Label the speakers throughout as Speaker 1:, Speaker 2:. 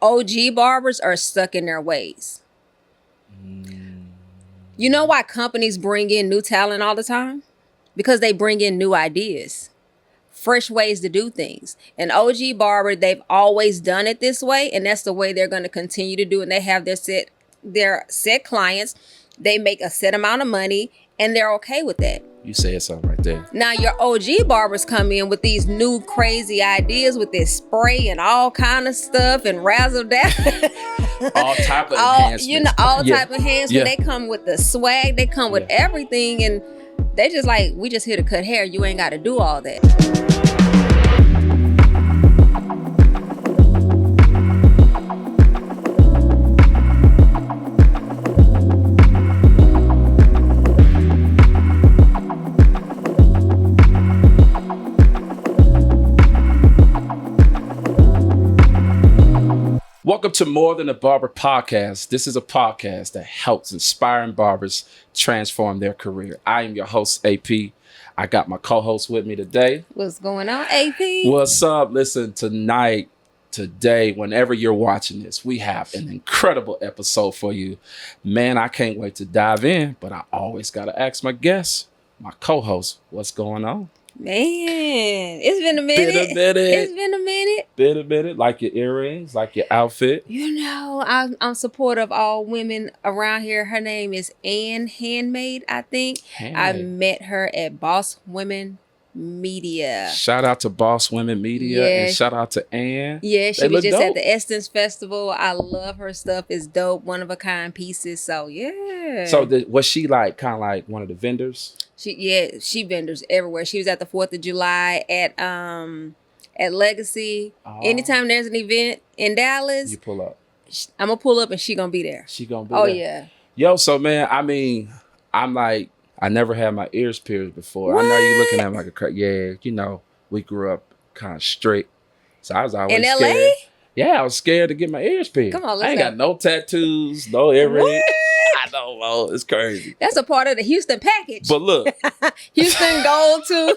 Speaker 1: OG barbers are stuck in their ways. You know why companies bring in new talent all the time? Because they bring in new ideas, fresh ways to do things. And OG Barber, they've always done it this way, and that's the way they're going to continue to do it. And they have their set clients. They make a set amount of money, and they're okay with that.
Speaker 2: You said something right there.
Speaker 1: Now your OG barbers come in with these new crazy ideas with this spray and all kind of stuff and razzle dazzle.
Speaker 2: All type of enhancements.
Speaker 1: All type of enhancements.
Speaker 2: Yeah.
Speaker 1: They come with the swag. They come with everything, and they just like, we just here to cut hair. You ain't got to do all that.
Speaker 2: Welcome to More Than a Barber podcast. This is a podcast that helps inspiring barbers transform their career. I am your host, AP. I got my co-host with me today.
Speaker 1: What's going on, AP?
Speaker 2: What's up? Listen, today, whenever you're watching this, we have an incredible episode for you. Man, I can't wait to dive in, but I always got to ask my guests, my co-host, what's going on?
Speaker 1: Man, it's been a minute. It's been a minute.
Speaker 2: Been a minute. Like your earrings, like your outfit.
Speaker 1: You know, I'm supportive of all women around here. Her name is Ann Handmade, I think. I met her at Boss Women Media.
Speaker 2: Shout out to Boss Women Media and shout out to Ann.
Speaker 1: Yeah, she was just at the Essence Festival. I love her stuff. It's dope, one of a kind pieces. So yeah.
Speaker 2: So was she like kind of like one of the vendors?
Speaker 1: She vendors everywhere. She was at the 4th of July at Legacy.
Speaker 2: Oh.
Speaker 1: Anytime there's an event in Dallas,
Speaker 2: You pull up.
Speaker 1: I'm gonna pull up and she gonna be there.
Speaker 2: She gonna be
Speaker 1: there.
Speaker 2: there.
Speaker 1: Yeah.
Speaker 2: Yo, so man, I mean, I'm like, I never had my ears pierced before. What? I know you're looking at me like you know, we grew up kind of strict. So I was always
Speaker 1: in LA?
Speaker 2: scared. Yeah, I was scared to get my ears pierced.
Speaker 1: Come on,
Speaker 2: I ain't got no tattoos, no earrings. I don't know. It's crazy.
Speaker 1: That's a part of the Houston package.
Speaker 2: But look.
Speaker 1: Houston gold too.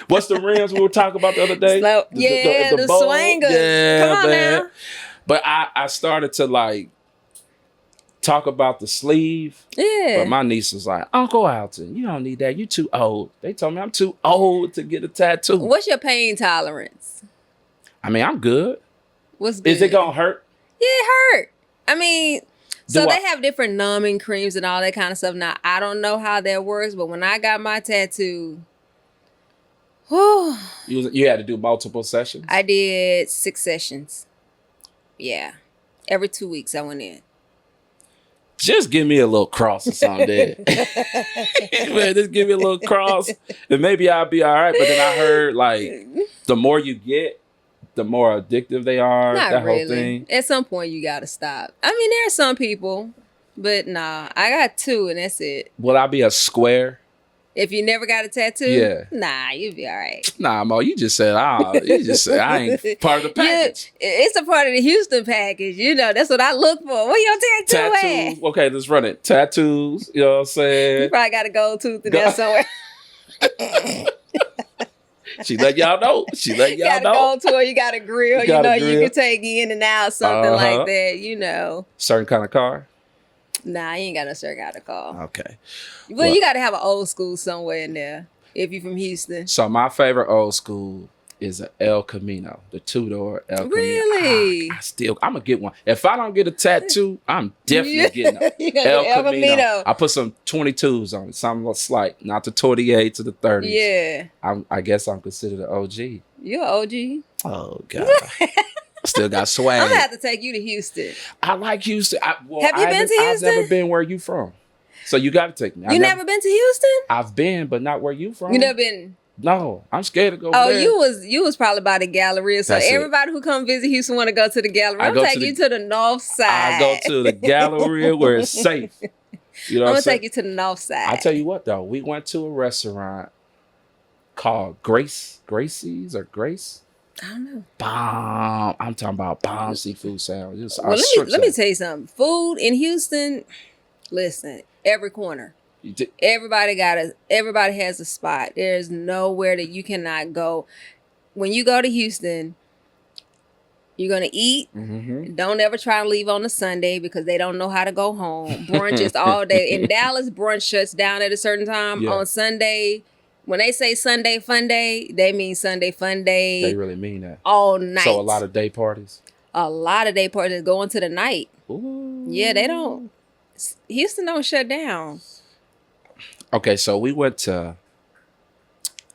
Speaker 2: What's the rims we were talking about the other day?
Speaker 1: The swangers.
Speaker 2: Yeah,
Speaker 1: come on
Speaker 2: man.
Speaker 1: now.
Speaker 2: But I started to like talk about the sleeve.
Speaker 1: Yeah.
Speaker 2: But my niece was like, Uncle Alton, you don't need that. You too old. They told me I'm too old to get a tattoo.
Speaker 1: What's your pain tolerance?
Speaker 2: I mean, I'm good.
Speaker 1: What's good?
Speaker 2: Is it gonna hurt?
Speaker 1: Yeah, it hurt. I mean, so they have different numbing creams and all that kind of stuff. Now, I don't know how that works, but when I got my tattoo,
Speaker 2: you had to do multiple sessions?
Speaker 1: I did 6 sessions. Yeah. Every 2 weeks I went in.
Speaker 2: Just give me a little cross or something, Dad. Man, just give me a little cross and maybe I'll be all right. But then I heard like the more you get, the more addictive they are.
Speaker 1: Not
Speaker 2: that
Speaker 1: really.
Speaker 2: whole thing.
Speaker 1: At some point you gotta stop. I mean, there are some people, but nah, I got 2 and that's it.
Speaker 2: Will I be a square?
Speaker 1: If you never got a tattoo?
Speaker 2: Yeah.
Speaker 1: Nah, you'll be all right.
Speaker 2: Nah, Mo, you just said I ain't part of the package.
Speaker 1: It's a part of the Houston package. You know, that's what I look for. Where your tattoo
Speaker 2: Tattoos.
Speaker 1: at?
Speaker 2: Okay, let's run it. Tattoos, you know what I'm saying?
Speaker 1: You probably got a gold tooth in there somewhere.
Speaker 2: She let y'all know.
Speaker 1: You got a gold tooth, you got a grill, you can take in and out, something like that, you know.
Speaker 2: Certain kind of car?
Speaker 1: Nah, you ain't got no certain kind of car.
Speaker 2: Okay.
Speaker 1: Well, you got to have an old school somewhere in there if you're from Houston.
Speaker 2: So my favorite old school is a El Camino, the 2-door El Camino.
Speaker 1: Really?
Speaker 2: I'm going to get one. If I don't get a tattoo, I'm definitely getting
Speaker 1: You
Speaker 2: a El Camino. I put some 22s on it, something slight, not the 28s to the 30s.
Speaker 1: Yeah.
Speaker 2: I guess I'm considered an OG.
Speaker 1: You're an OG.
Speaker 2: Oh, God. Still got swag.
Speaker 1: I'm going to have to take you to Houston.
Speaker 2: I like Houston. Have
Speaker 1: you been to Houston?
Speaker 2: I've never been where you from. So you got to take me.
Speaker 1: You never been to Houston?
Speaker 2: I've been, but not where you from.
Speaker 1: You never been?
Speaker 2: No, I'm scared to go
Speaker 1: there. You was probably by the Galleria. So everybody who come visit Houston want to go to the Galleria. I'm taking you to the north side.
Speaker 2: I go to the Galleria where it's safe. You know
Speaker 1: I'm going to take you to the north side.
Speaker 2: I tell you what, though. We went to a restaurant called Gracie's or Grace.
Speaker 1: I don't know.
Speaker 2: Bomb. I'm talking about bomb seafood sandwiches.
Speaker 1: Well, let me tell you something. Food in Houston, listen, every corner. Everybody has a spot. There's nowhere that you cannot go. When you go to Houston, You're gonna eat. Don't ever try and leave on a Sunday because they don't know how to go home. Brunch is all day. In Dallas, brunch shuts down at a certain time.
Speaker 2: Yeah.
Speaker 1: On Sunday, when they say Sunday fun day, they mean Sunday fun day.
Speaker 2: They really mean that.
Speaker 1: All night.
Speaker 2: So a lot of day parties.
Speaker 1: A lot of day parties go into the night.
Speaker 2: Ooh.
Speaker 1: Yeah, they don't. Houston don't shut down.
Speaker 2: Okay, so we went to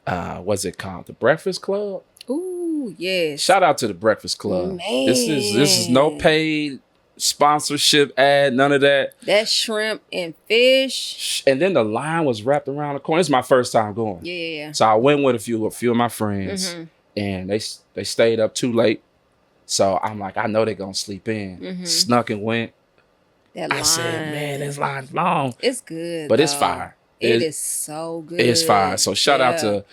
Speaker 2: what's it called? The Breakfast Club.
Speaker 1: Ooh, yes.
Speaker 2: Shout out to the Breakfast Club.
Speaker 1: Man.
Speaker 2: This is no paid sponsorship ad, none of that.
Speaker 1: That's shrimp and fish.
Speaker 2: And then the line was wrapped around the corner. It's my first time going.
Speaker 1: Yeah.
Speaker 2: So I went with a few of my friends, and they stayed up too late. So I'm like, I know they're gonna sleep in. Snuck and went.
Speaker 1: That line.
Speaker 2: I said, man, this line's long.
Speaker 1: It's good,
Speaker 2: but
Speaker 1: though.
Speaker 2: it's fire.
Speaker 1: It is so good.
Speaker 2: It's fire. So shout out to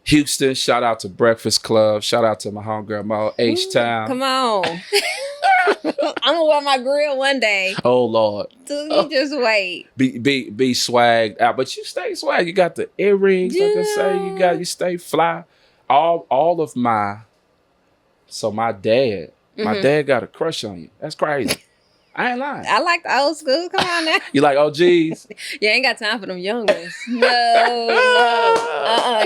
Speaker 2: Houston. Shout out to Breakfast Club. Shout out to my homegirl Mo H-Town.
Speaker 1: Come on. I'm gonna wear my grill one day.
Speaker 2: Oh Lord.
Speaker 1: Dude, you just wait.
Speaker 2: Be swagged out. But you stay swag. You got the earrings, like I say. You stay fly. All of my dad. My dad got a crush on you. That's crazy. I ain't lying.
Speaker 1: I like the old school. Come on now.
Speaker 2: You like OGs?
Speaker 1: You ain't got time for them young ones. No.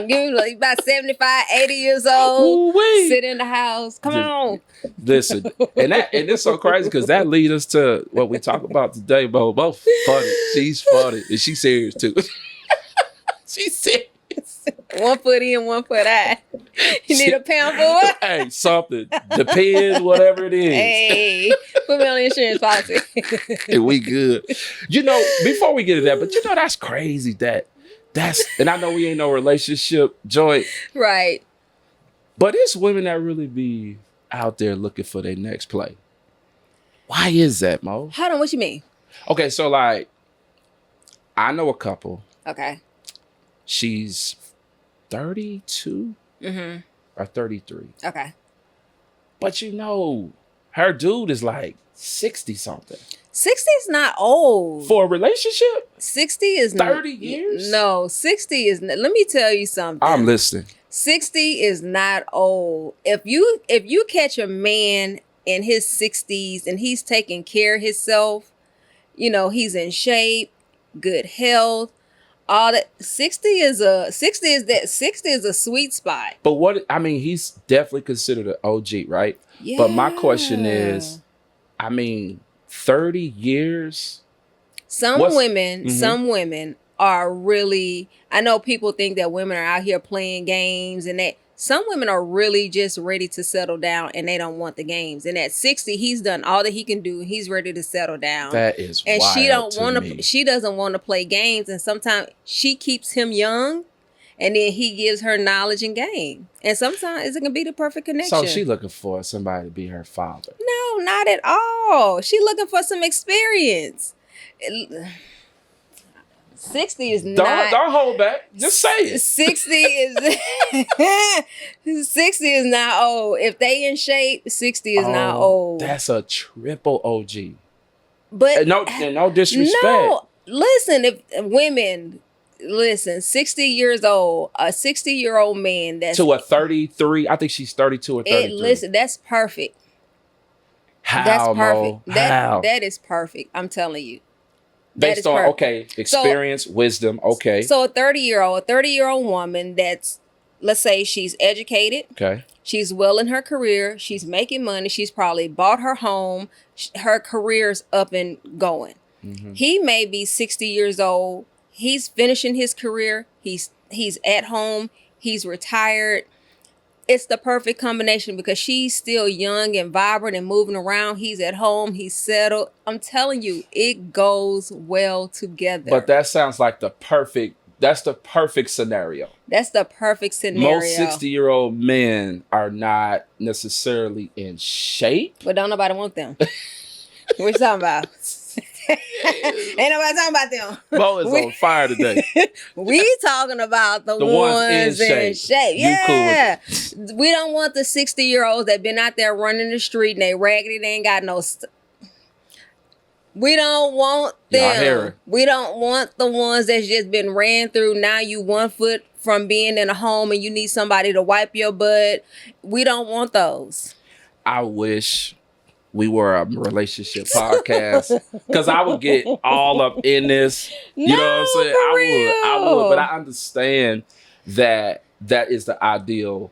Speaker 1: Give me like about 75, 80 years old.
Speaker 2: Ooh-wee.
Speaker 1: Sit in the house. Come on.
Speaker 2: Listen, and it's so crazy because that leads us to what we talk about today, Bo. Both funny. She's funny. And she's serious too. She's serious.
Speaker 1: 1 foot in, 1 foot out. You need a pound for what?
Speaker 2: Hey, something. Depends, whatever it is.
Speaker 1: Hey, put me on the insurance policy.
Speaker 2: Hey, we good. You know, before we get to that, but you know, that's crazy that's, and I know we ain't no relationship joint.
Speaker 1: Right.
Speaker 2: But it's women that really be out there looking for their next play. Why is that, Mo?
Speaker 1: Hold on, what you mean?
Speaker 2: Okay, so like, I know a couple.
Speaker 1: Okay.
Speaker 2: She's 32 or 33.
Speaker 1: Okay.
Speaker 2: But you know, her dude is like 60 something.
Speaker 1: 60 is not old.
Speaker 2: For a relationship?
Speaker 1: 60 is
Speaker 2: 30 years?
Speaker 1: No, 60 is not. Let me tell you something.
Speaker 2: I'm listening.
Speaker 1: 60 is not old. If you catch a man in his 60s and he's taking care of himself, you know, he's in shape, good health, all that. 60 is a sweet spot.
Speaker 2: But what I mean, he's definitely considered an OG, right?
Speaker 1: Yeah.
Speaker 2: But my question is, I mean, 30 years.
Speaker 1: Some women are really, I know people think that women are out here playing games and that some women are really just ready to settle down and they don't want the games. And at 60, he's done all that he can do. He's ready to settle down.
Speaker 2: That is
Speaker 1: and
Speaker 2: wild
Speaker 1: she don't
Speaker 2: to
Speaker 1: want
Speaker 2: me.
Speaker 1: to. She doesn't want to play games. And sometimes she keeps him young, and then he gives her knowledge and game. And sometimes it can be the perfect connection.
Speaker 2: So she looking for somebody to be her father.
Speaker 1: No, not at all. She looking for some experience. 60 is not.
Speaker 2: Don't hold back. Just say it.
Speaker 1: 60 is not old. If they in shape, 60 is not old.
Speaker 2: That's a triple OG.
Speaker 1: But
Speaker 2: no disrespect.
Speaker 1: No, listen, if women listen, 60 years old, a 60-year-old man that's
Speaker 2: to a 33. I think she's 32 or 33.
Speaker 1: Listen, that's perfect.
Speaker 2: How,
Speaker 1: that's perfect.
Speaker 2: Mo? How?
Speaker 1: That is perfect. I'm telling you.
Speaker 2: Based on experience, wisdom, okay.
Speaker 1: So a 30-year-old woman that's, let's say she's educated.
Speaker 2: Okay.
Speaker 1: She's well in her career. She's making money. She's probably bought her home. Her career's up and going. Mm-hmm. He may be 60 years old. He's finishing his career. He's at home. He's retired. It's the perfect combination because she's still young and vibrant and moving around. He's at home. He's settled. I'm telling you, it goes well together.
Speaker 2: But that sounds like that's the perfect scenario.
Speaker 1: That's the perfect scenario.
Speaker 2: Most 60-year-old men are not necessarily in shape.
Speaker 1: But don't nobody want them. What you talking about? Ain't nobody talking about them.
Speaker 2: Mo is on fire today.
Speaker 1: We talking about the ones in shape. Yeah. We don't want the 60-year-olds that been out there running the street and they raggedy, they ain't got no we don't want them. We don't want the ones that's just been ran through. Now you 1 foot from being in a home and you need somebody to wipe your butt. We don't want those.
Speaker 2: I wish we were a relationship podcast because I would get all up in this. You know what I'm saying? I would, but I understand that that is the ideal,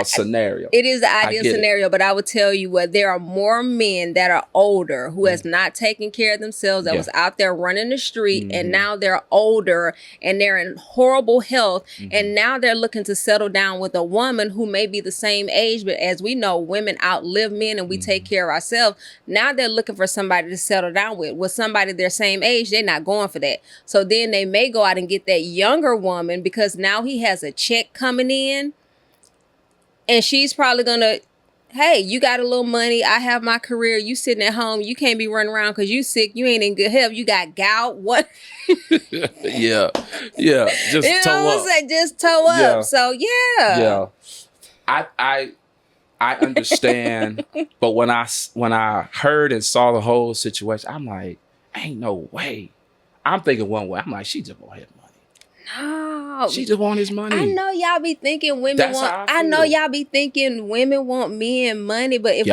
Speaker 2: scenario.
Speaker 1: It is the ideal scenario, but I would tell you what, there are more men that are older who has not taken care of themselves, that was out there running the street, and now they're older and they're in horrible health, and now they're looking to settle down with a woman who may be the same age, but as we know, women outlive men and we take care of ourselves. Now they're looking for somebody to settle down with. With somebody their same age, they're not going for that. So then they may go out and get that younger woman because now he has a check coming in. And she's probably going to, hey, you got a little money. I have my career. You sitting at home. You can't be running around because you sick. You ain't in good health. You got gout. What?
Speaker 2: Yeah. Just toe up.
Speaker 1: Just toe up. So, yeah.
Speaker 2: I understand. But when I heard and saw the whole situation, I'm like, ain't no way. I'm thinking one way. I'm like, she just want his money.
Speaker 1: No.
Speaker 2: She just want his money.
Speaker 1: I know y'all be thinking women I know y'all be thinking women want men money, but if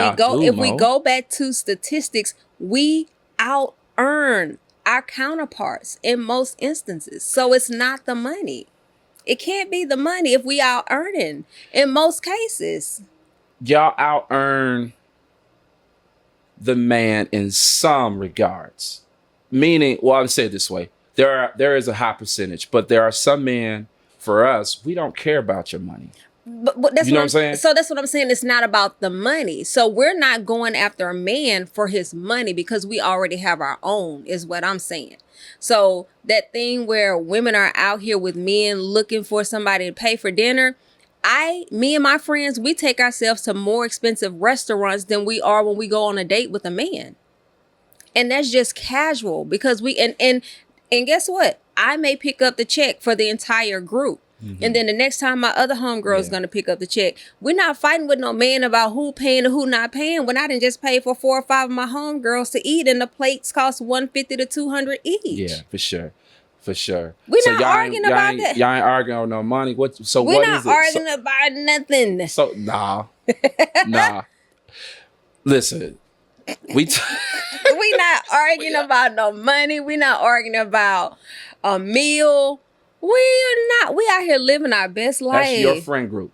Speaker 1: we go back to statistics, we out earn our counterparts in most instances. So it's not the money. It can't be the money if we out earning in most cases.
Speaker 2: Y'all out earn the man in some regards. Meaning, well, I'll say it this way. There is a high percentage, but there are some men, for us, we don't care about your money.
Speaker 1: But that's
Speaker 2: what I'm saying?
Speaker 1: So that's what I'm saying. It's not about the money. So we're not going after a man for his money because we already have our own, is what I'm saying. So that thing where women are out here with men looking for somebody to pay for dinner, me and my friends, we take ourselves to more expensive restaurants than we are when we go on a date with a man. And that's just casual because and guess what? I may pick up the check for the entire group. And then the next time my other homegirl is going to pick up the check. We're not fighting with no man about who paying and who not paying. When I didn't just pay for 4 or 5 of my homegirls to eat and the plates cost $150 to $200 each.
Speaker 2: Yeah, for sure.
Speaker 1: We're not arguing about that.
Speaker 2: Y'all ain't arguing on no money. We're
Speaker 1: not arguing about nothing.
Speaker 2: So, nah. Listen, we
Speaker 1: not arguing about no money. We're not arguing about a meal. We out here living our best life.
Speaker 2: That's your friend group.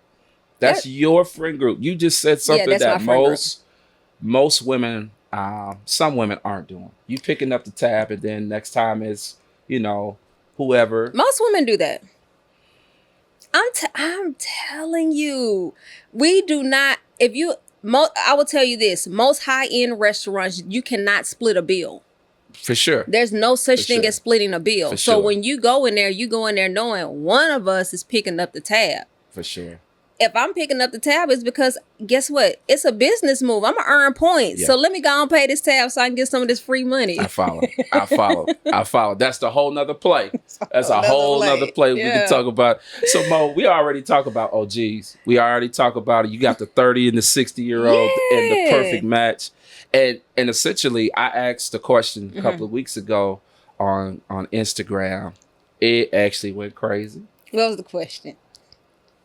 Speaker 2: Your friend group. You just said something that most women, some women aren't doing. You picking up the tab and then next time it's, whoever.
Speaker 1: Most women do that. I'm telling you, we do not. I will tell you this: most high-end restaurants, you cannot split a bill.
Speaker 2: For sure.
Speaker 1: There's no such thing as splitting a bill. So when you go in there knowing one of us is picking up the tab.
Speaker 2: For sure.
Speaker 1: If I'm picking up the tab, it's because, guess what? It's a business move. I'm going to earn points. Yeah. So let me go and pay this tab so I can get some of this free money.
Speaker 2: I follow. That's the whole nother play. That's a whole nother play we can talk about. So, Mo, we already talk about OGs. We already talk about it. You got the 30 and the 60-year-old and the perfect match. And essentially, I asked the question a couple of weeks ago on Instagram. It actually went crazy.
Speaker 1: What was the question?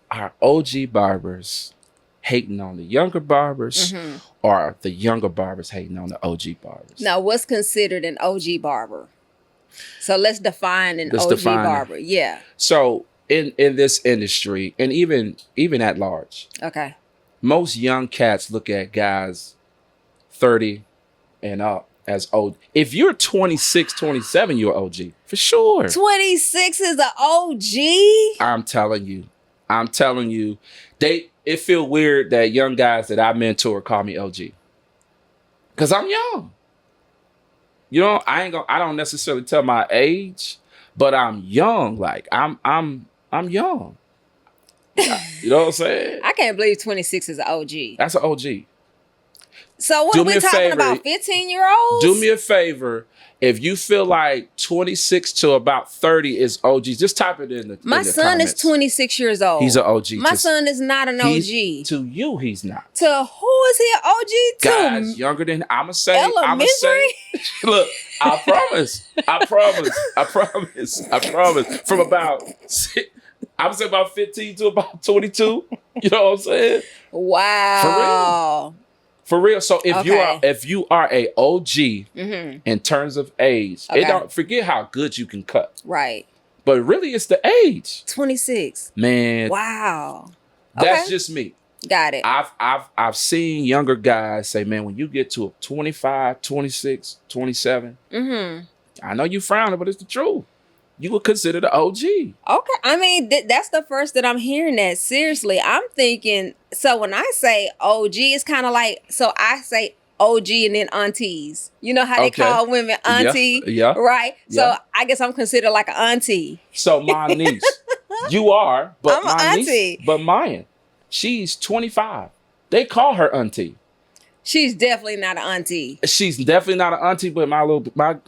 Speaker 2: Are OG barbers hating on the younger barbers, or are the younger barbers hating on the OG barbers?
Speaker 1: Now, what's considered an OG barber? So let's define an OG barber. Yeah. So
Speaker 2: in this industry, and even at large,
Speaker 1: okay,
Speaker 2: most young cats look at guys 30 and up as old. If you're 26, 27, you're OG for sure.
Speaker 1: 26 is an OG.
Speaker 2: I'm telling you, it feel weird that young guys that I mentor call me OG. Cause I'm young. I don't necessarily tell my age, but I'm young. Like I'm young. You know what I'm saying?
Speaker 1: I can't believe 26 is an OG.
Speaker 2: That's an OG.
Speaker 1: So what are we talking about? 15-year-olds?
Speaker 2: Do me a favor. If you feel like 26 to about 30 is OG, just type it in the
Speaker 1: My son
Speaker 2: comments.
Speaker 1: is 26 years old.
Speaker 2: He's an OG.
Speaker 1: My son is not an OG.
Speaker 2: To you, he's not.
Speaker 1: To who is he an OG to?
Speaker 2: Guys younger than, I'ma say. Look, I promise. From about, I would say about 15 to about 22. You know what I'm saying?
Speaker 1: Wow.
Speaker 2: For real. For real. So
Speaker 1: Okay.
Speaker 2: if you are a OG in terms of age,
Speaker 1: Okay.
Speaker 2: it don't forget how good you can cut.
Speaker 1: Right.
Speaker 2: But really it's the age.
Speaker 1: 26.
Speaker 2: Man,
Speaker 1: Wow.
Speaker 2: that's
Speaker 1: Okay.
Speaker 2: just me.
Speaker 1: Got it.
Speaker 2: I've seen younger guys say, man, when you get to 25, 26, 27, I know you frown it, but it's the truth. You would consider the OG.
Speaker 1: Okay. I mean, that's the first that I'm hearing that. Seriously, I'm thinking, so when I say OG, it's kind of like, so I say OG and then aunties. You know how they
Speaker 2: Okay.
Speaker 1: call women auntie?
Speaker 2: Yeah.
Speaker 1: Right? So
Speaker 2: Yeah.
Speaker 1: I guess I'm considered like an auntie.
Speaker 2: So my niece, you are, but
Speaker 1: I'm an
Speaker 2: my niece,
Speaker 1: auntie.
Speaker 2: but mine, she's 25. They call her auntie.
Speaker 1: She's definitely not an auntie.
Speaker 2: She's definitely not an auntie, but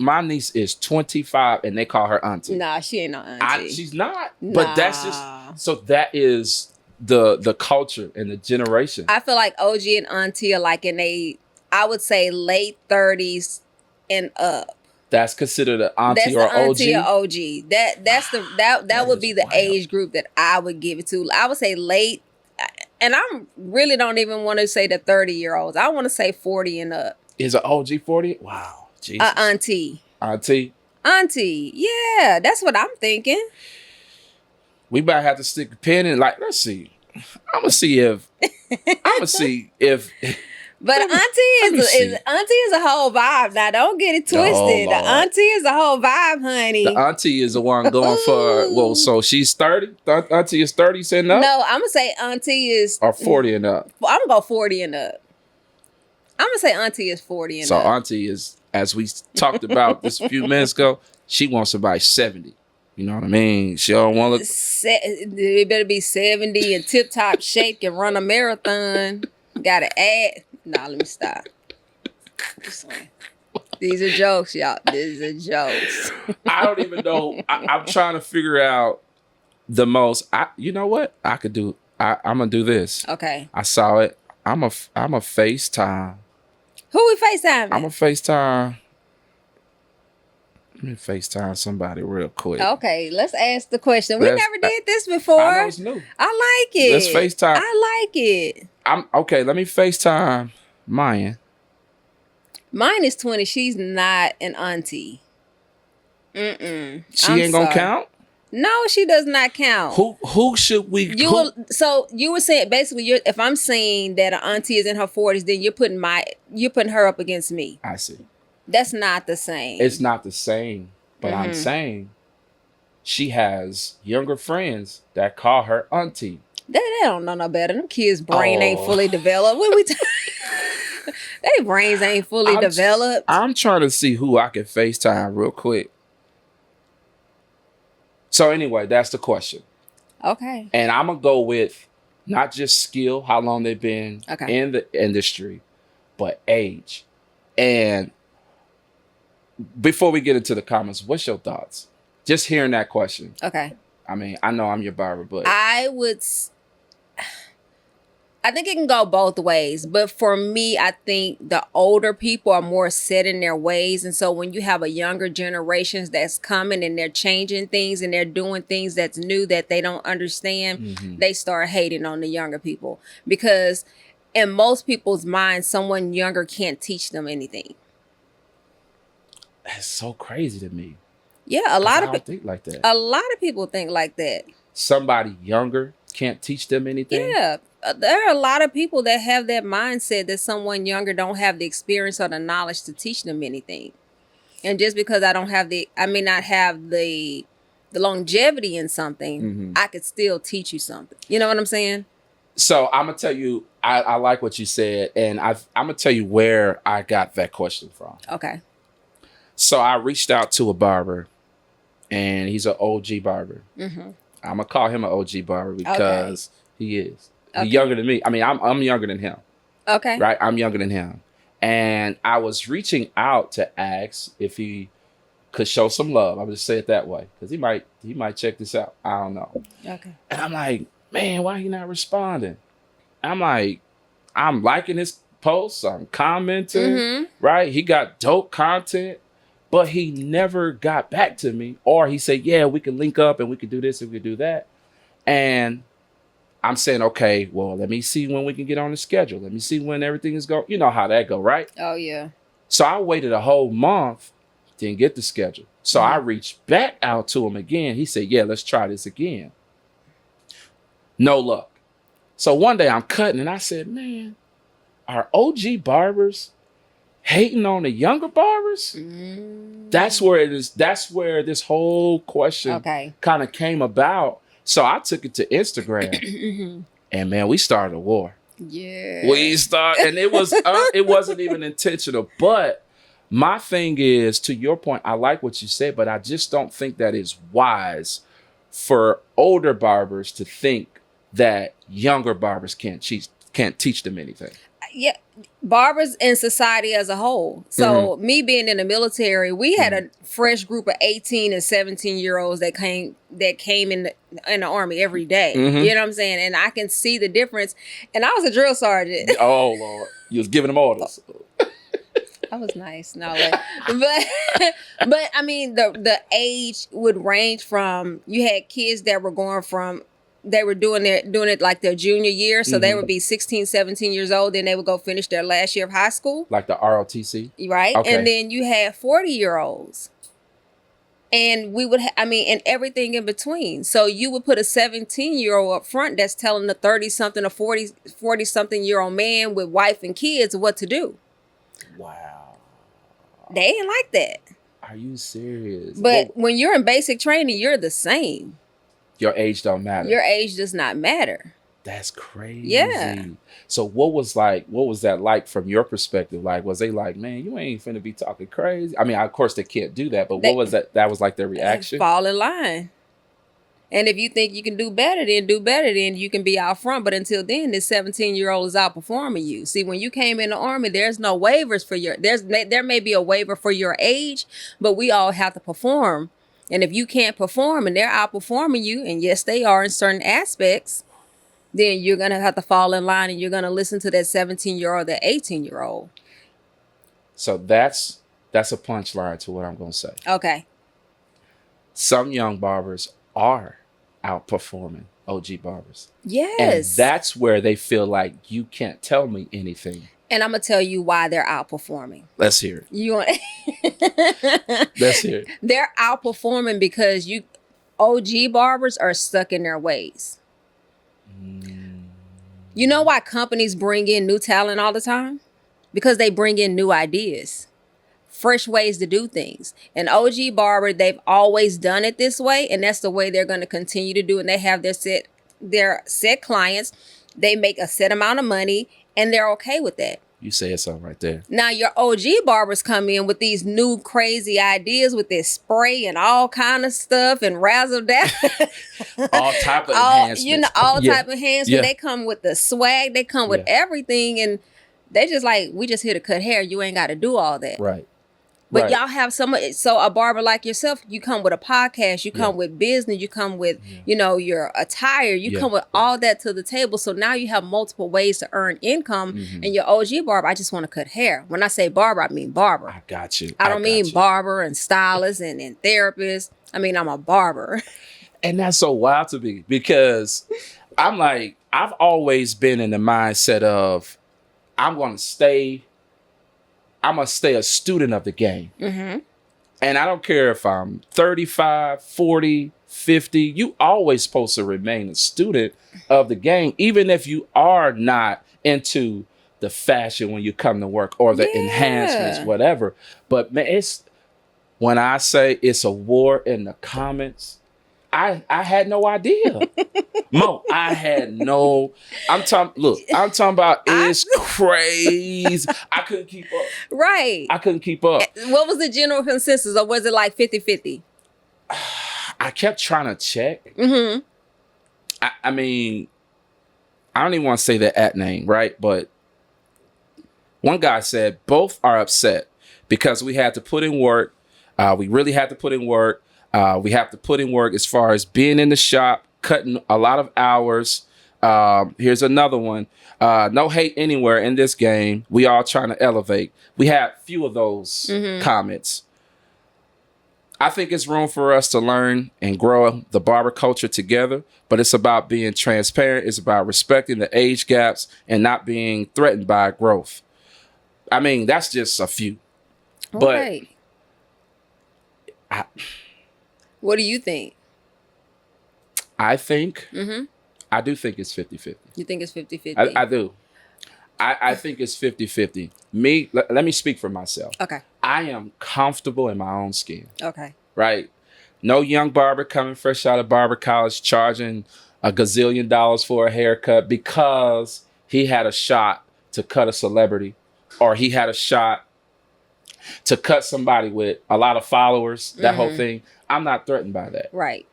Speaker 2: my niece is 25 and they call her auntie.
Speaker 1: Nah, she ain't no auntie.
Speaker 2: She's not.
Speaker 1: Nah.
Speaker 2: But that's just, so that is the culture and the generation.
Speaker 1: I feel like OG and auntie are like I would say late 30s and up.
Speaker 2: That's considered an auntie
Speaker 1: That's
Speaker 2: or
Speaker 1: the auntie
Speaker 2: OG.
Speaker 1: or OG. That would be the
Speaker 2: wild.
Speaker 1: age group that I would give it to. I would say late, and I really don't even want to say the 30-year-olds. I want to say 40 and up.
Speaker 2: Is an OG 40? Wow. Jesus.
Speaker 1: Auntie.
Speaker 2: Auntie.
Speaker 1: Auntie. Yeah, that's what I'm thinking.
Speaker 2: We might have to stick a pin in, like, let's see. I'm gonna see if
Speaker 1: But auntie is a whole vibe. Now don't get it twisted.
Speaker 2: Oh,
Speaker 1: the auntie is a whole vibe, honey.
Speaker 2: the auntie is the one going for, well, so she's 30? The auntie is 30 and up?
Speaker 1: No, I'm gonna say auntie is
Speaker 2: Or 40 and up?
Speaker 1: I'm gonna go 40 and up. I'm gonna say auntie is 40 and
Speaker 2: So
Speaker 1: up.
Speaker 2: auntie is, as we talked about this a few minutes ago, she wants somebody 70. You know what I mean? She don't want to.
Speaker 1: It better be 70 and tip top shape and run a marathon. Gotta add. Nah, let me stop. Just saying. These are jokes, y'all. These are jokes.
Speaker 2: I don't even know. I'm trying to figure out the most. You know what? I could do. I'm gonna do this.
Speaker 1: Okay.
Speaker 2: I saw it. I'm a FaceTime.
Speaker 1: Who we FaceTiming?
Speaker 2: I'm a FaceTime. Let me FaceTime somebody real quick.
Speaker 1: Okay, let's ask the question. We
Speaker 2: Let's-
Speaker 1: never did this before.
Speaker 2: I know it's new.
Speaker 1: I like it.
Speaker 2: Let's FaceTime.
Speaker 1: I like it.
Speaker 2: I'm okay. Let me FaceTime Maya.
Speaker 1: Mine is 20. She's not an auntie.
Speaker 2: She ain't gonna count.
Speaker 1: No, she does not count.
Speaker 2: Who should we?
Speaker 1: So you were saying basically, if I'm saying that an auntie is in her 40s, then you're putting her up against me.
Speaker 2: I see.
Speaker 1: That's not the same.
Speaker 2: It's not the same, but I'm saying she has younger friends that call her auntie.
Speaker 1: They don't know no better. Them kids' brain ain't fully developed. What we? Their brains ain't fully developed.
Speaker 2: I'm trying to see who I can FaceTime real quick. So anyway, that's the question.
Speaker 1: Okay.
Speaker 2: And I'm gonna go with not just skill, how long they've been in the industry, but age. And before we get into the comments, what's your thoughts? Just hearing that question.
Speaker 1: Okay.
Speaker 2: I mean, I know I'm your barber, but
Speaker 1: I think it can go both ways. But for me, I think the older people are more set in their ways. And so when you have a younger generations that's coming and they're changing things and they're doing things that's new that they don't understand, they start hating on the younger people. Because in most people's minds, someone younger can't teach them anything.
Speaker 2: That's so crazy to me.
Speaker 1: Yeah, a lot of
Speaker 2: people think like that.
Speaker 1: A lot of people think like that.
Speaker 2: Somebody younger can't teach them anything.
Speaker 1: Yeah, there are a lot of people that have that mindset that someone younger don't have the experience or the knowledge to teach them anything. And just because I may not have the longevity in something, I could still teach you something. You know what I'm saying?
Speaker 2: So I'm gonna tell you, I like what you said, and I'm gonna tell you where I got that question from.
Speaker 1: Okay.
Speaker 2: So I reached out to a barber, and he's an OG barber. I'm gonna call him an OG barber because he is. He's younger than me. I mean, I'm younger than him.
Speaker 1: Okay.
Speaker 2: Right? I'm younger than him. And I was reaching out to ask if he could show some love. I would just say it that way. Because he might check this out. I don't know.
Speaker 1: Okay.
Speaker 2: And I'm like, man, why he not responding? I'm like, I'm liking his posts. I'm commenting. Right? He got dope content. But he never got back to me. Or he said, yeah, we can link up and we can do this and we can do that. And I'm saying, okay, well, let me see when we can get on the schedule. Let me see when everything is going. You know how that go, right?
Speaker 1: Oh yeah.
Speaker 2: So I waited a whole month, didn't get the schedule. So I reached back out to him again. He said, yeah, let's try this again. No luck. So one day I'm cutting and I said, man, are OG barbers hating on the younger barbers? That's where it is. That's where this whole question kind of came about. So I took it to Instagram and man, we started a war.
Speaker 1: Yeah.
Speaker 2: And it wasn't even intentional. But my thing is, to your point, I like what you said, but I just don't think that it's wise for older barbers to think that younger barbers can't teach them anything.
Speaker 1: Yeah, barbers in society as a whole. So me being in the military, we had a fresh group of 18 and 17-year-olds that came in the army every day. You know what I'm saying? And I can see the difference. And I was a drill sergeant.
Speaker 2: Oh Lord, you was giving them orders.
Speaker 1: I was nice, no, but I mean the age would range from, you had kids that were going from, they were doing it like their junior year. So they would be 16, 17 years old. Then they would go finish their last year of high school.
Speaker 2: Like the ROTC?
Speaker 1: Right.
Speaker 2: Okay.
Speaker 1: And then you had 40-year-olds. And we would, and everything in between. So you would put a 17-year-old up front that's telling the 30-something or 40-something-year-old man with wife and kids what to do.
Speaker 2: Wow.
Speaker 1: They ain't like that.
Speaker 2: Are you serious?
Speaker 1: But when you're in basic training, you're the same.
Speaker 2: Your age don't matter.
Speaker 1: Your age does not matter.
Speaker 2: That's crazy.
Speaker 1: Yeah.
Speaker 2: So what was that like from your perspective? Like, was they like, man, you ain't finna be talking crazy? I mean, of course they can't do that, but what was that? That was like their reaction?
Speaker 1: Fall in line. And if you think you can do better, then you can be out front. But until then, this 17-year-old is outperforming you. See, when you came in the army, there's no waivers for there may be a waiver for your age, but we all have to perform. And if you can't perform and they're outperforming you, and yes, they are in certain aspects, then you're going to have to fall in line and you're going to listen to that 17-year-old, that 18-year-old.
Speaker 2: So that's a punchline to what I'm going to say.
Speaker 1: Okay.
Speaker 2: Some young barbers are outperforming OG barbers.
Speaker 1: Yes.
Speaker 2: And that's where they feel like you can't tell me anything.
Speaker 1: And I'm going to tell you why they're outperforming.
Speaker 2: Let's hear it.
Speaker 1: You want
Speaker 2: Let's hear it.
Speaker 1: They're outperforming because OG barbers are stuck in their ways. You know why companies bring in new talent all the time? Because they bring in new ideas, fresh ways to do things. And OG Barber, they've always done it this way, and that's the way they're going to continue to do it. And they have their set clients. They make a set amount of money, and they're okay with that.
Speaker 2: You said something right there.
Speaker 1: Now your OG barbers come in with these new crazy ideas with this spray and all kind of stuff and razzle dazzle.
Speaker 2: All type of enhancements.
Speaker 1: All type of enhancements.
Speaker 2: Yeah.
Speaker 1: They come with the swag. They come with everything, and they just like, we just here to cut hair. You ain't got to do all that.
Speaker 2: Right.
Speaker 1: But y'all have so a barber like yourself, you come with a podcast, you come with business, you come with, your attire, you come with all that to the table. So now you have multiple ways to earn income. And your OG barber, I just want to cut hair. When I say barber, I mean barber.
Speaker 2: I got you.
Speaker 1: I don't mean barber and stylist and therapist. I mean, I'm a barber.
Speaker 2: And that's so wild to me because I'm like, I've always been in the mindset of I'm going to stay a student of the game. And I don't care if I'm 35, 40, 50, you always supposed to remain a student of the game, even if you are not into the fashion when you come to work or the enhancements, whatever. But man, when I say it's a war in the comments, I had no idea. Mo, I'm talking about it's crazy. I couldn't keep up.
Speaker 1: Right.
Speaker 2: I couldn't keep up.
Speaker 1: What was the general consensus, or was it like 50-50?
Speaker 2: I kept trying to check. I mean, I don't even want to say the at name, right? But one guy said both are upset because we had to put in work. We really had to put in work. We have to put in work as far as being in the shop, cutting a lot of hours. Here's another one. No hate anywhere in this game. We all trying to elevate. We had few of those comments. I think it's room for us to learn and grow the barber culture together, but it's about being transparent. It's about respecting the age gaps and not being threatened by growth. I mean, that's just a few. But
Speaker 1: Right. What do you think?
Speaker 2: I think,
Speaker 1: Mm-hmm.
Speaker 2: I do think it's 50-50.
Speaker 1: You think it's 50-50?
Speaker 2: I do. I think it's 50-50. Me, let me speak for myself.
Speaker 1: Okay.
Speaker 2: I am comfortable in my own skin,
Speaker 1: Okay.
Speaker 2: right? No young barber coming fresh out of barber college charging a gazillion dollars for a haircut because he had a shot to cut a celebrity, or he had a shot to cut somebody with a lot of followers, that whole thing. I'm not threatened by that,
Speaker 1: Right.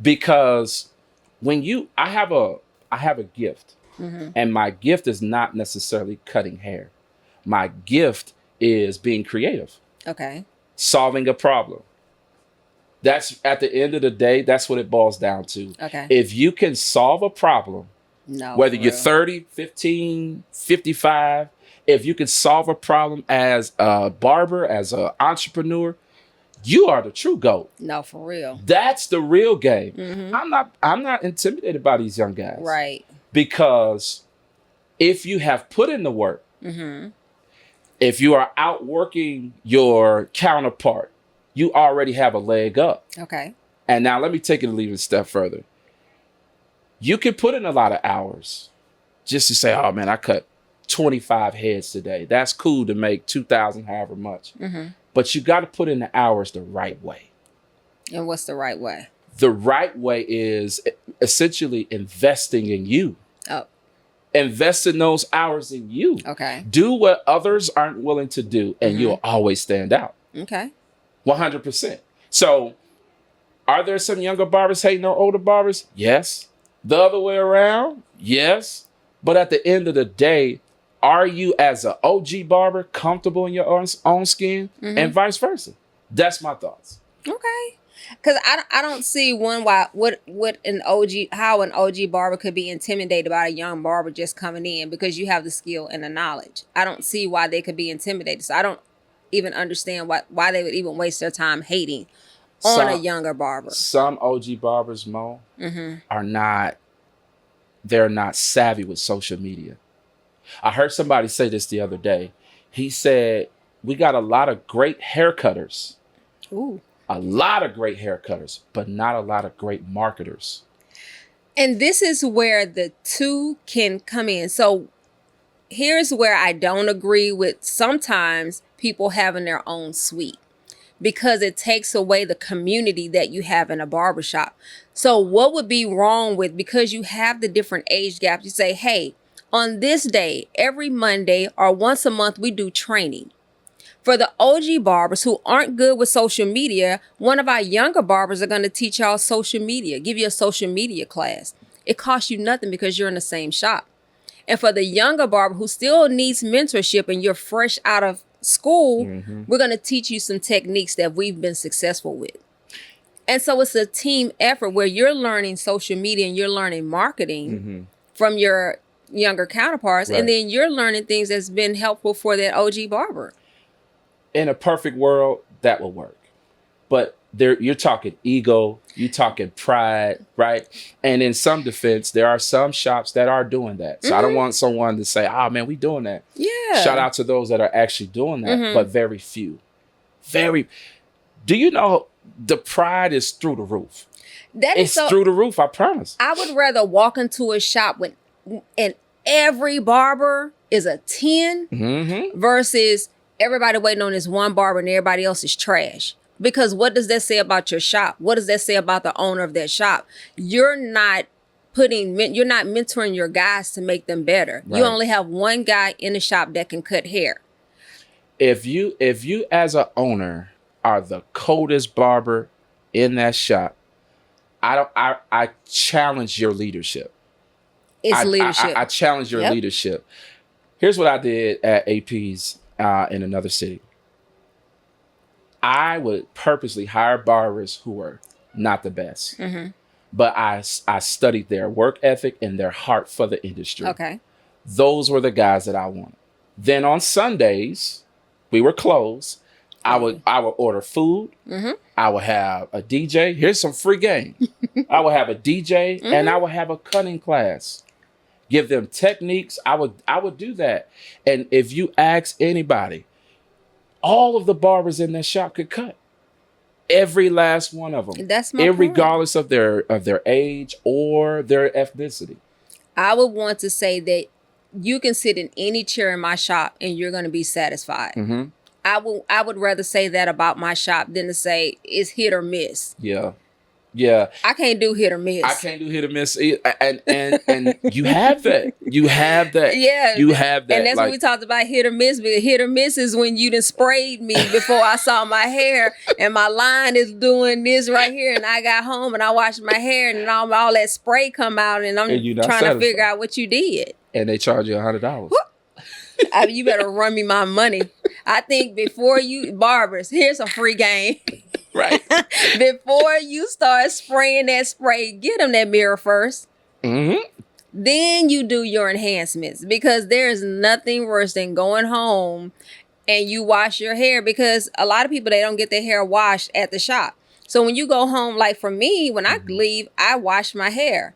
Speaker 2: because I have a gift, and my gift is not necessarily cutting hair. My gift is being creative,
Speaker 1: Okay.
Speaker 2: solving a problem. That's, at the end of the day, that's what it boils down to.
Speaker 1: Okay.
Speaker 2: If you can solve a problem,
Speaker 1: No.
Speaker 2: whether
Speaker 1: for
Speaker 2: you're
Speaker 1: real.
Speaker 2: 30, 15, 55, if you can solve a problem as a barber, as an entrepreneur, you are the true GOAT.
Speaker 1: No, for real.
Speaker 2: That's the real game.
Speaker 1: Mm-hmm.
Speaker 2: I'm not intimidated by these young guys.
Speaker 1: Right.
Speaker 2: Because if you have put in the work,
Speaker 1: Mm-hmm.
Speaker 2: if you are outworking your counterpart, you already have a leg up.
Speaker 1: Okay.
Speaker 2: And now let me take it a even step further. You can put in a lot of hours just to say, oh man, I cut 25 heads today. That's cool to make 2,000, however much.
Speaker 1: Mm-hmm.
Speaker 2: But you got to put in the hours the right way.
Speaker 1: And what's the right way?
Speaker 2: The right way is essentially investing in you.
Speaker 1: Oh.
Speaker 2: Invest in those hours in you.
Speaker 1: Okay.
Speaker 2: Do what others aren't willing to do, and you'll always stand out.
Speaker 1: Okay.
Speaker 2: 100%. So, are there some younger barbers hating on older barbers? Yes. The other way around? Yes. But at the end of the day, are you, as an OG barber, comfortable in your own skin, and vice versa? That's my thoughts.
Speaker 1: Okay. Because I don't see how an OG barber could be intimidated by a young barber just coming in, because you have the skill and the knowledge. I don't see why they could be intimidated. So I don't even understand why they would even waste their time hating on a younger barber.
Speaker 2: Some OG barbers, Mo, they're not savvy with social media. I heard somebody say this the other day. He said, we got a lot of great haircutters.
Speaker 1: Ooh.
Speaker 2: A lot of great haircutters, but not a lot of great marketers.
Speaker 1: And this is where the two can come in. So here's where I don't agree with sometimes people having their own suite, because it takes away the community that you have in a barbershop. So what would be wrong with, because you have the different age gaps, you say, hey, on this day, every Monday or once a month, we do training. For the OG barbers who aren't good with social media, one of our younger barbers are going to teach y'all social media, give you a social media class. It costs you nothing because you're in the same shop. And for the younger barber who still needs mentorship and you're fresh out of school, we're going to teach you some techniques that we've been successful with. And so it's a team effort where you're learning social media and you're learning marketing from your younger counterparts.
Speaker 2: Right.
Speaker 1: And then you're learning things that's been helpful for that OG barber.
Speaker 2: In a perfect world, that will work. But you're talking ego, you're talking pride, right? And in some defense, there are some shops that are doing that. So I don't want someone to say, oh man, we doing that.
Speaker 1: Yeah.
Speaker 2: Shout out to those that are actually doing that, but very few. Do you know the pride is through the roof? It's through the roof, I promise.
Speaker 1: I would rather walk into a shop and every barber is a 10 versus everybody waiting on this one barber and everybody else is trash. Because what does that say about your shop? What does that say about the owner of that shop? You're not mentoring your guys to make them better.
Speaker 2: Right.
Speaker 1: You only have one guy in the shop that can cut hair.
Speaker 2: If you as an owner are the coldest barber in that shop, I challenge your leadership.
Speaker 1: It's leadership.
Speaker 2: I challenge your leadership. Here's what I did at AP's in another city. I would purposely hire barbers who were not the best, but I studied their work ethic and their heart for the industry.
Speaker 1: Okay.
Speaker 2: Those were the guys that I wanted. Then on Sundays, we were closed. I would order food. I would have a DJ. Here's some free game. I would have a DJ and I would have a cutting class. Give them techniques. I would do that. And if you ask anybody, all of the barbers in that shop could cut. Every last one of them.
Speaker 1: That's my point.
Speaker 2: Regardless of their age or their ethnicity.
Speaker 1: I would want to say that you can sit in any chair in my shop and you're going to be satisfied. I would rather say that about my shop than to say it's hit or miss.
Speaker 2: Yeah.
Speaker 1: I can't do hit or miss.
Speaker 2: I can't do hit or miss. And you have that. You have that.
Speaker 1: Yeah.
Speaker 2: You have that.
Speaker 1: And that's what we talked about, hit or miss. Because hit or miss is when you done sprayed me before I saw my hair and my line is doing this right here. And I got home and I washed my hair and all that spray come out and I'm trying to figure out what you did.
Speaker 2: And they charge you $100.
Speaker 1: You better run me my money. I think before you, barbers, here's a free game.
Speaker 2: Right.
Speaker 1: Before you start spraying that spray, get them that mirror first. Then you do your enhancements, because there's nothing worse than going home and you wash your hair, because a lot of people, they don't get their hair washed at the shop. So when you go home, like for me, when I leave, I wash my hair.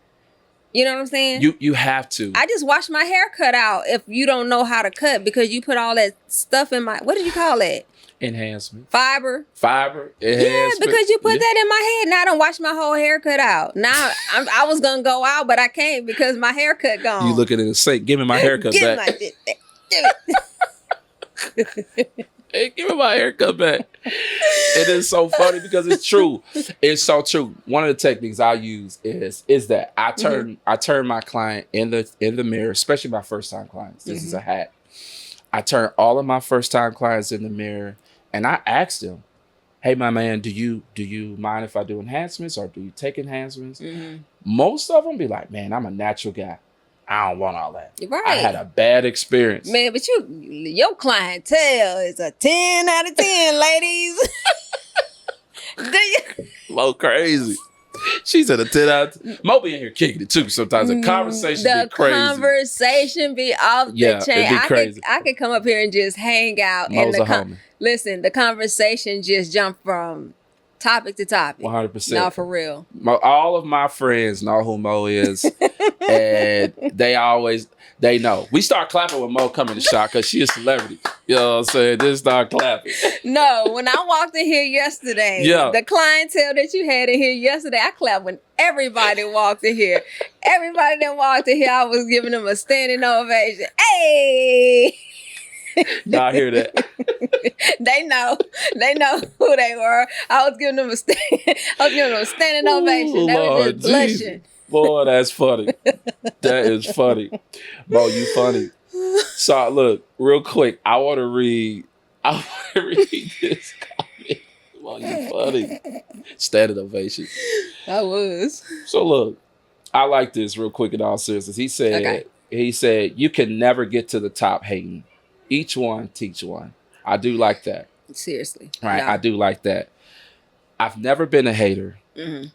Speaker 1: You know what I'm saying? You
Speaker 2: have to.
Speaker 1: I just wash my hair cut out if you don't know how to cut, because you put all that stuff in my, what did you call it?
Speaker 2: Enhancement.
Speaker 1: Fiber.
Speaker 2: Enhancement.
Speaker 1: Yeah, because you put that in my head. Now I don't wash my whole hair cut out. Now I was going to go out, but I can't because my haircut gone.
Speaker 2: You looking in the sink. Give me my haircut back.
Speaker 1: Give it.
Speaker 2: Hey, give me my haircut back. It is so funny because it's true. It's so true. One of the techniques I use is that I turn my client in the mirror, especially my first time clients. This is a hat. I turn all of my first time clients in the mirror and I ask them, hey, my man, do you mind if I do enhancements, or do you take enhancements? Most of them be like, man, I'm a natural guy. I don't want all that.
Speaker 1: Right.
Speaker 2: I had a bad experience.
Speaker 1: Man, but your clientele is a 10 out of 10, ladies. Do you?
Speaker 2: Mo crazy. She's at a 10 out of 10. Mo be in here kicking it too sometimes. The conversation be crazy.
Speaker 1: The conversation be off the chain.
Speaker 2: It'd be crazy.
Speaker 1: I could come up here and just hang out.
Speaker 2: Mo's
Speaker 1: and
Speaker 2: a homie.
Speaker 1: Listen, the conversation just jumped from topic to topic.
Speaker 2: 100%.
Speaker 1: No, for real.
Speaker 2: All of my friends know who Mo is. And they know. We start clapping when Mo come in the shop because she a celebrity. You know what I'm saying? Just start clapping.
Speaker 1: No, when I walked in here yesterday, the clientele that you had in here yesterday, I clapped when everybody walked in here. Everybody that walked in here, I was giving them a standing ovation. Hey!
Speaker 2: I hear that.
Speaker 1: They know who they were. I was giving them a standing ovation. They were just blushing.
Speaker 2: Boy, that's funny. That is funny. Bo, you funny. So look, real quick, I want to read this comment. Bo, you funny. Standing ovation.
Speaker 1: I was.
Speaker 2: So look, I like this real quick in all seriousness. He said, you can never get to the top hating. Each one teach one. I do like that.
Speaker 1: Seriously.
Speaker 2: Right. No. I do like that. I've never been a hater.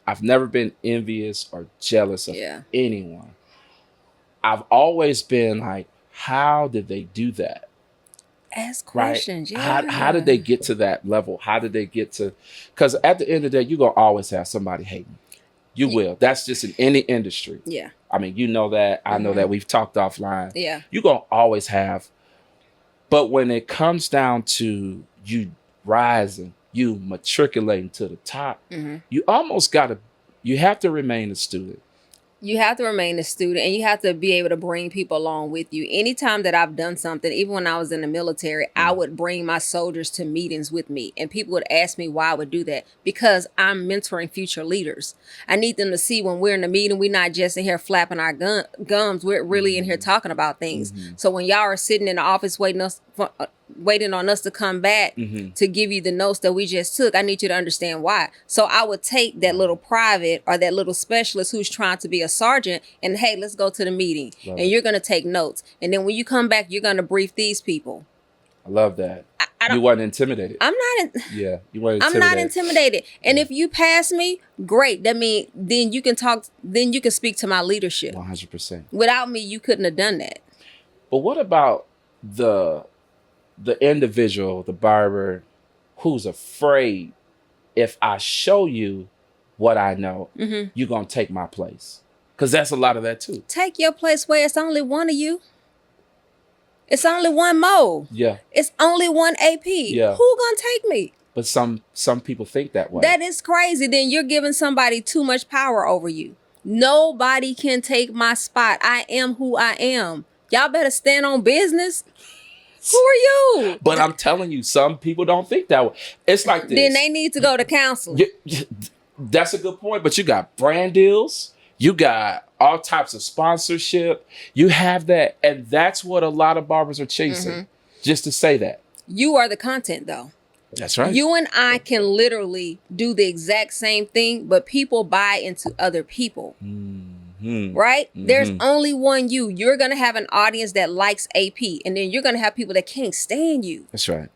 Speaker 2: I've never been envious or jealous of anyone. I've always been like, how did they do that?
Speaker 1: Ask questions.
Speaker 2: Right? How did they get to that level? How did they get to? Because at the end of the day, you're going to always have somebody hating. You will. That's just in any industry.
Speaker 1: Yeah.
Speaker 2: I mean, you know that. I know that. We've talked offline.
Speaker 1: Yeah.
Speaker 2: You're going to always have. But when it comes down to you rising, you matriculating to the top, you almost you have to remain a student.
Speaker 1: You have to remain a student, and you have to be able to bring people along with you. Anytime that I've done something, even when I was in the military, I would bring my soldiers to meetings with me, and people would ask me why I would do that. Because I'm mentoring future leaders. I need them to see when we're in the meeting, we're not just in here flapping our gums. We're really in here talking about things. So when y'all are sitting in the office waiting on us to come back to give you the notes that we just took, I need you to understand why. So I would take that little private or that little specialist who's trying to be a sergeant and, hey, let's go to the meeting. And you're going to take notes. And then when you come back, you're going to brief these people.
Speaker 2: I love that. You wasn't intimidated.
Speaker 1: I'm not.
Speaker 2: You weren't intimidated.
Speaker 1: I'm not intimidated. And if you pass me, great. That means then you can talk. Then you can speak to my leadership.
Speaker 2: 100%.
Speaker 1: Without me, you couldn't have done that.
Speaker 2: But what about the individual, the barber, who's afraid if I show you what I know, you're going to take my place. Because that's a lot of that too.
Speaker 1: Take your place where it's only one of you. It's only one Mo.
Speaker 2: Yeah.
Speaker 1: It's only one AP.
Speaker 2: Yeah.
Speaker 1: Who gonna take me?
Speaker 2: But some people think that way.
Speaker 1: That is crazy. Then you're giving somebody too much power over you. Nobody can take my spot. I am who I am. Y'all better stand on business. Who are you?
Speaker 2: But I'm telling you, some people don't think that way. It's like this.
Speaker 1: Then they need to go to counseling.
Speaker 2: That's a good point. But you got brand deals. You got all types of sponsorship. You have that. And that's what a lot of barbers are chasing. Just to say that.
Speaker 1: You are the content, though.
Speaker 2: That's right.
Speaker 1: You and I can literally do the exact same thing, but people buy into other people. Right? There's only one you. You're going to have an audience that likes AP, and then you're going to have people that can't stand you.
Speaker 2: That's right.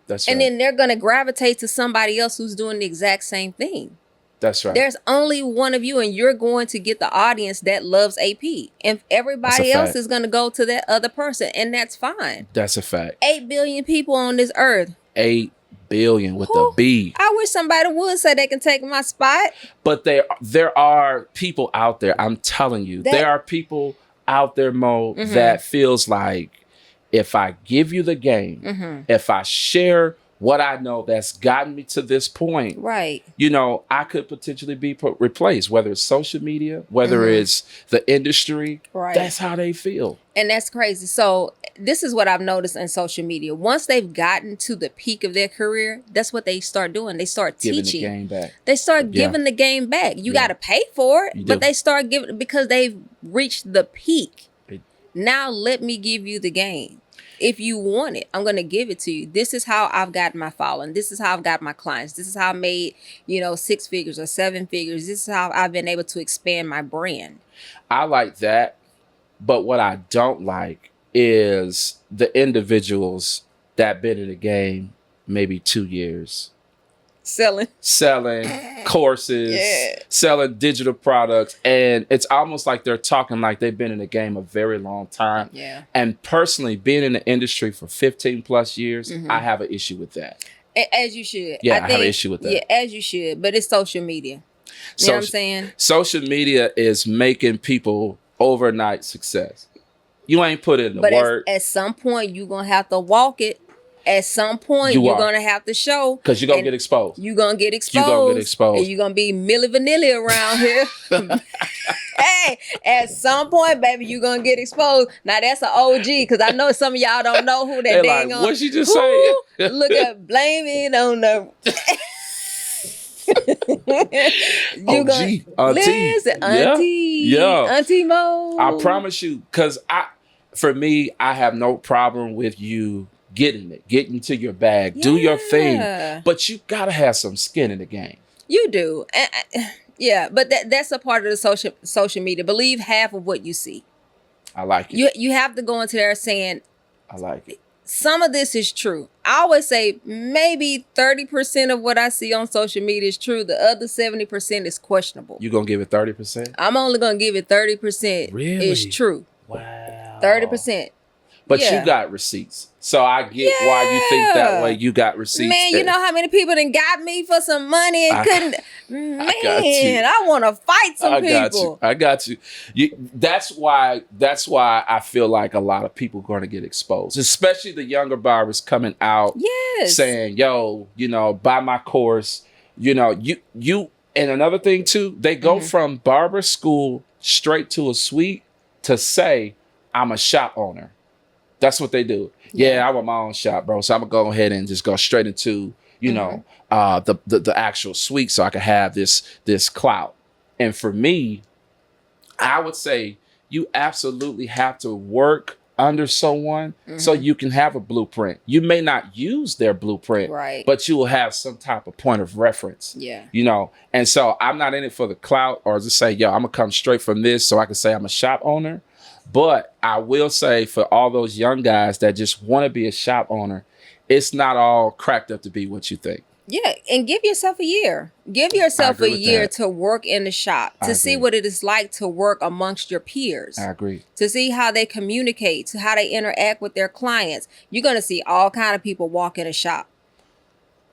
Speaker 2: That's
Speaker 1: and
Speaker 2: right.
Speaker 1: then they're going to gravitate to somebody else who's doing the exact same thing.
Speaker 2: That's right.
Speaker 1: There's only one of you, and you're going to get the audience that loves AP. And everybody else is going to go to that other person, and that's fine.
Speaker 2: That's a fact.
Speaker 1: 8 billion people on this earth.
Speaker 2: 8 billion with a B.
Speaker 1: I wish somebody would say they can take my spot.
Speaker 2: But there are people out there, I'm telling you, there are people out there, Mo, that feels like if I give you the game, if I share what I know that's gotten me to this point,
Speaker 1: right?
Speaker 2: You know, I could potentially be replaced, whether it's social media, whether it's the industry.
Speaker 1: Right.
Speaker 2: That's how they feel.
Speaker 1: And that's crazy. So this is what I've noticed in social media. Once they've gotten to the peak of their career, that's what they start doing. They start
Speaker 2: giving
Speaker 1: teaching.
Speaker 2: The game back.
Speaker 1: They start giving the game back. You got to pay for it, but they start giving because they've reached the peak. Now let me give you the game. If you want it, I'm going to give it to you. This is how I've got my following. This is how I've got my clients. This is how I made, 6 figures or 7 figures. This is how I've been able to expand my brand.
Speaker 2: I like that. But what I don't like is the individuals that been in the game maybe 2 years. Selling courses, selling digital products. And it's almost like they're talking like they've been in the game a very long time.
Speaker 1: Yeah.
Speaker 2: And personally, being in the industry for 15 plus years, I have an issue with that.
Speaker 1: As you should.
Speaker 2: Yeah, I have an issue with that.
Speaker 1: Yeah, as you should. But it's social media. You know what I'm saying? Social
Speaker 2: media is making people overnight success. You ain't put in the work.
Speaker 1: At some point, you're going to have to walk it. At some point, you're going to have to show.
Speaker 2: Because you're going to get exposed.
Speaker 1: You're going to get exposed. And you're going to be Milli Vanilli around here. Hey, at some point, baby, you're going to get exposed. Now, that's an OG, because I know some of y'all don't know who that dang
Speaker 2: like,
Speaker 1: on.
Speaker 2: What'd she just say?
Speaker 1: Look at blame it on the... Auntie Mo.
Speaker 2: I promise you, because for me, I have no problem with you getting to your bag, do your thing, but you gotta have some skin in the game.
Speaker 1: You do, but that's a part of the social media. Believe half of what you see.
Speaker 2: I like it.
Speaker 1: You have to go into there saying,
Speaker 2: I like it.
Speaker 1: Some of this is true. I always say maybe 30% of what I see on social media is true. The other 70% is questionable.
Speaker 2: You gonna give it 30%?
Speaker 1: I'm only gonna give it 30%.
Speaker 2: Really?
Speaker 1: Is true.
Speaker 2: Wow.
Speaker 1: 30%.
Speaker 2: But you got receipts. So I get why you think that way. You got receipts.
Speaker 1: Man, you know how many people done got me for some money and couldn't. I want to fight some people.
Speaker 2: I got you. That's why I feel like a lot of people are going to get exposed, especially the younger barbers coming out saying, yo, buy my course. You and another thing too, they go from barber school straight to a suite to say, I'm a shop owner. That's what they do. Yeah, I want my own shop, bro. So I'm gonna go ahead and just go straight into, the actual suite so I can have this clout. And for me, I would say you absolutely have to work under someone so you can have a blueprint. You may not use their blueprint, but you will have some type of point of reference.
Speaker 1: Yeah.
Speaker 2: And so I'm not in it for the clout or just say, yo, I'm gonna come straight from this so I can say I'm a shop owner. But I will say for all those young guys that just want to be a shop owner, it's not all cracked up to be what you think.
Speaker 1: Yeah, and give yourself a year. Give yourself a year to work in the shop, to see what it is like to work amongst your peers.
Speaker 2: I agree.
Speaker 1: To see how they communicate, to how they interact with their clients. You're going to see all kind of people walk in a shop.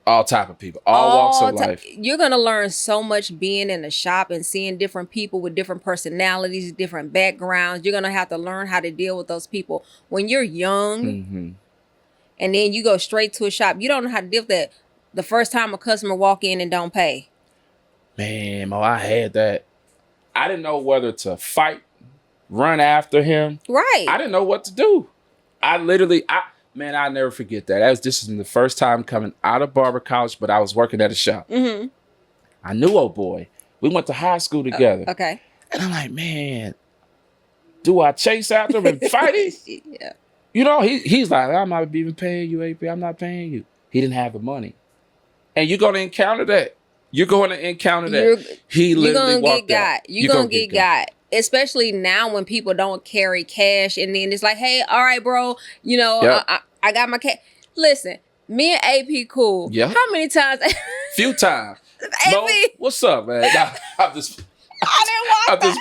Speaker 2: All type of people, all walks of life.
Speaker 1: You're going to learn so much being in the shop and seeing different people with different personalities, different backgrounds. You're going to have to learn how to deal with those people. When you're young and then you go straight to a shop, you don't know how to deal with that the first time a customer walk in and don't pay.
Speaker 2: Man, I had that. I didn't know whether to fight, run after him.
Speaker 1: Right.
Speaker 2: I didn't know what to do. I'll never forget that. This is the first time coming out of barber college, but I was working at a shop. Mm-hmm. I knew old boy. We went to high school together.
Speaker 1: Okay.
Speaker 2: And I'm like, man, do I chase after him and fight him?
Speaker 1: Yeah.
Speaker 2: You know, he's like, I'm not even paying you, AP. I'm not paying you. He didn't have the money. And you're going to encounter that. You're going to encounter that. He literally walked out.
Speaker 1: You're going to get got. Especially now when people don't carry cash, and then it's like, hey, all right, bro, you know, yep. I got my cash. Listen, me and AP cool.
Speaker 2: Yeah.
Speaker 1: How many times?
Speaker 2: Few times.
Speaker 1: AP.
Speaker 2: No, what's up, man? Nah, I'm just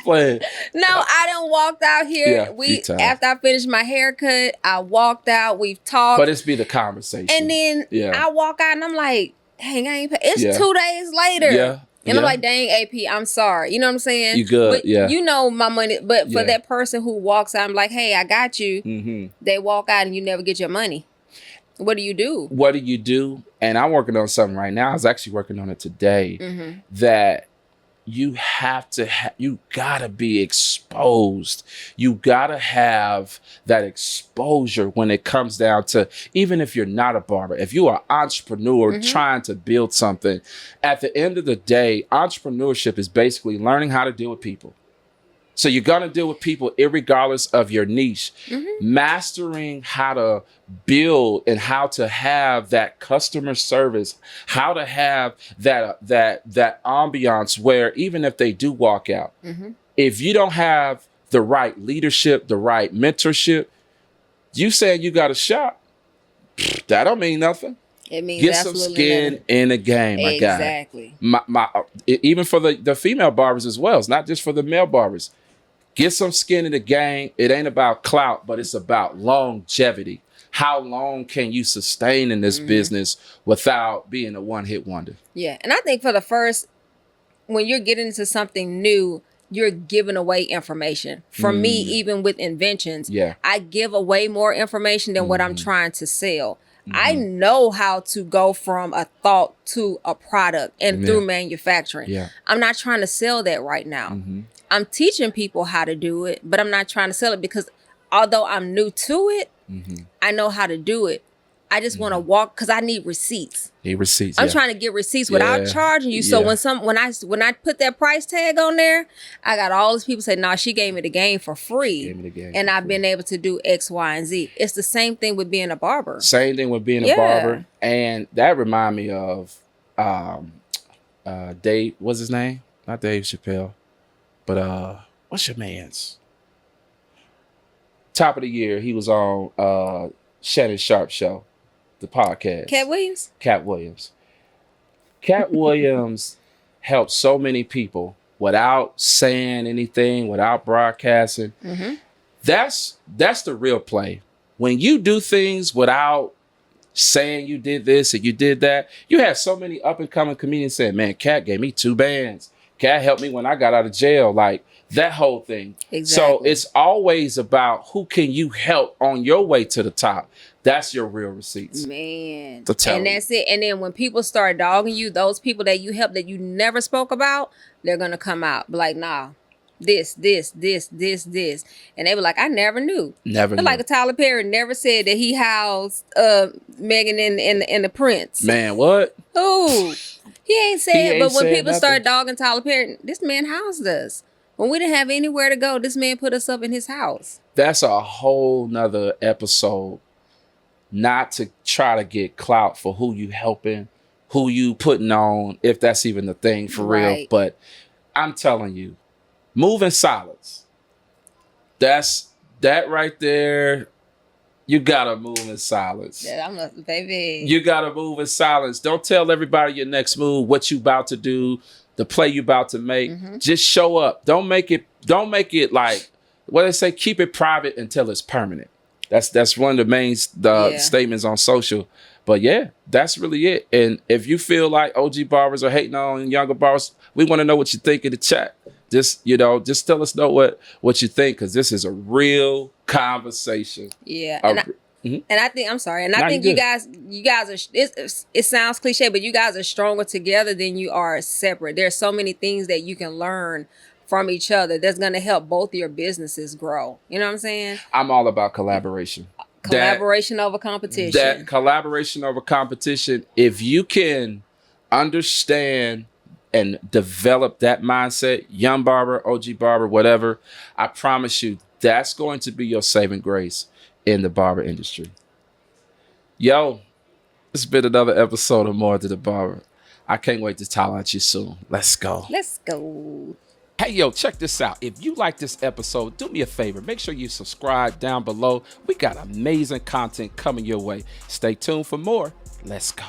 Speaker 2: playing.
Speaker 1: No, I done walked out here.
Speaker 2: Yeah,
Speaker 1: after I finished my haircut, I walked out. We've talked.
Speaker 2: But it's be the conversation.
Speaker 1: And then I walk out and I'm like, dang, I ain't pay. It's 2 days later.
Speaker 2: Yeah.
Speaker 1: And I'm like, dang, AP, I'm sorry. You know what I'm saying?
Speaker 2: You good,
Speaker 1: but you know my money. But for that person who walks out, I'm like, hey, I got you. Mm-hmm. They walk out and you never get your money. What do you do?
Speaker 2: What do you do? And I'm working on something right now. I was actually working on it today. That you have to, you gotta be exposed. You gotta have that exposure when it comes down to, even if you're not a barber, if you are an entrepreneur trying to build something, at the end of the day, entrepreneurship is basically learning how to deal with people. So you're going to deal with people irregardless of your niche. Mastering how to build and how to have that customer service, how to have that ambiance where even if they do walk out, if you don't have the right leadership, the right mentorship, you saying you got a shop, that don't mean nothing.
Speaker 1: It means
Speaker 2: get some skin
Speaker 1: nothing.
Speaker 2: In the game, my guy.
Speaker 1: Exactly.
Speaker 2: Even for the female barbers as well. It's not just for the male barbers. Get some skin in the game. It ain't about clout, but it's about longevity. How long can you sustain in this business without being a one-hit wonder?
Speaker 1: Yeah. And I think when you're getting into something new, you're giving away information. For me, even with inventions, I give away more information than what I'm trying to sell. I know how to go from a thought to a product and through manufacturing. I'm not trying to sell that right now. I'm teaching people how to do it, but I'm not trying to sell it because although I'm new to it, I know how to do it. I just want to walk because I need receipts. I'm trying to get receipts without charging you. So when I put that price tag on there, I got all these people say, "No, she gave me the game for free, and I've been able to do X, Y, and Z." It's the same thing with being a barber.
Speaker 2: Same thing with being a barber, and that remind me of Dave. What's his name? Not Dave Chappelle, but what's your man's? Top of the year, he was on Shannon Sharp show. The podcast.
Speaker 1: Cat Williams?
Speaker 2: Cat Williams. Cat Williams helped so many people without saying anything, without broadcasting. That's the real play. When you do things without saying you did this and you did that, you have so many up and coming comedians saying, man, Cat gave me 2 bands. Cat helped me when I got out of jail. Like that whole thing.
Speaker 1: Exactly.
Speaker 2: So it's always about who can you help on your way to the top. That's your real receipts.
Speaker 1: Man. And that's it. And then when people start dogging you, those people that you helped that you never spoke about, they're going to come out. Be like, nah, this. And they were like, I never knew.
Speaker 2: Never knew.
Speaker 1: Like Tyler Perry never said that he housed Megan in the Prince.
Speaker 2: Man, what?
Speaker 1: Ooh. He ain't said, but when people start dogging Tyler Perry, this man housed us. When we didn't have anywhere to go, this man put us up in his house.
Speaker 2: That's a whole nother episode. Not to try to get clout for who you helping, who you putting on, if that's even the thing for real. But I'm telling you, move in silence. That right there. You gotta move in silence.
Speaker 1: Yeah, baby.
Speaker 2: You gotta move in silence. Don't tell everybody your next move, what you about to do, the play you about to make. Just show up. Don't make it like what they say. Keep it private until it's permanent. That's one of the main statements on social. But yeah, that's really it. And if you feel like OG barbers are hating on younger barbers, we want to know what you think in the chat. Just, just tell us know what you think, because this is a real conversation.
Speaker 1: Yeah.
Speaker 2: Mhm.
Speaker 1: And I think, I'm sorry, and I
Speaker 2: Nah,
Speaker 1: think
Speaker 2: you
Speaker 1: you guys are, it sounds cliche, but you guys are stronger together than you are separate. There's so many things that you can learn from each other that's going to help both your businesses grow. You know what I'm saying?
Speaker 2: I'm all about collaboration.
Speaker 1: Collaboration over competition.
Speaker 2: That collaboration over competition, if you can understand and develop that mindset, young barber, OG barber, whatever, I promise you that's going to be your saving grace in the barber industry. Yo, it's been another episode of More to the Barber. I can't wait to talk at you soon. Let's go.
Speaker 1: Let's go.
Speaker 2: Hey, yo, check this out. If you like this episode, do me a favor. Make sure you subscribe down below. We got amazing content coming your way. Stay tuned for more. Let's go.